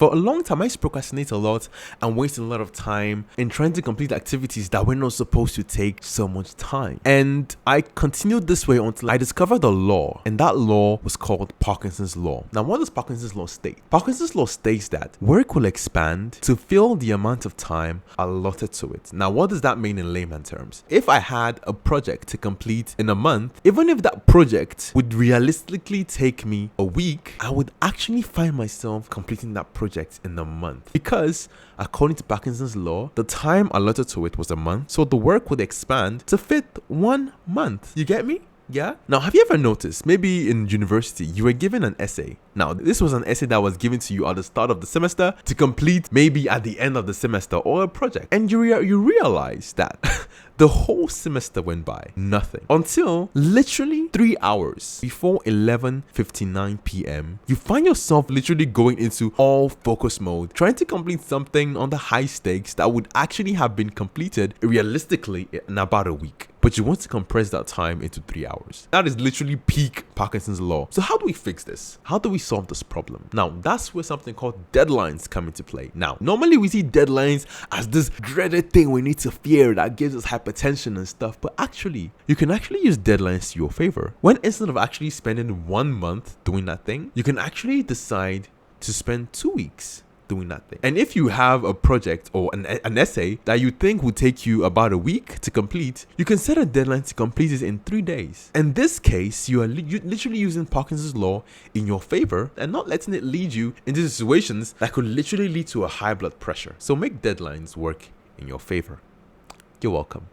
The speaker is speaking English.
For a long time, I used to procrastinate a lot and waste a lot of time in trying to complete activities that were not supposed to take so much time. And I continued this way until I discovered a law, and that law was called Parkinson's law. Now, what does Parkinson's law state? Parkinson's law states that work will expand to fill the amount of time allotted to it. Now, what does that mean in layman terms? If I had a project to complete in a month, even if that project would realistically take me a week, I would actually find myself completing that project in a month, because according to Parkinson's law, the time allotted to it was a month, so the work would expand to fit 1 month. You get me? Yeah? Now, have you ever noticed, maybe in university, you were given an essay. Now, this was an essay that was given to you at the start of the semester to complete maybe at the end of the semester, or a project. And you realize that the whole semester went by, nothing. Until literally 3 hours before 11:59 p.m., you find yourself literally going into all focus mode, trying to complete something on the high stakes that would actually have been completed realistically in about a week. But you want to compress that time into 3 hours. That is literally peak Parkinson's law. So how do we fix this? How do we solve this problem? Now, that's where something called deadlines come into play. Now, normally we see deadlines as this dreaded thing we need to fear that gives us hypertension and stuff. But actually, you can actually use deadlines to your favor. When instead of actually spending 1 month doing that thing, you can actually decide to spend 2 weeks doing that thing. And if you have a project or an essay that you think would take you about a week to complete, you can set a deadline to complete it in 3 days. In this case, you are literally using Parkinson's law in your favor and not letting it lead you into situations that could literally lead to a high blood pressure. So make deadlines work in your favor. You're welcome.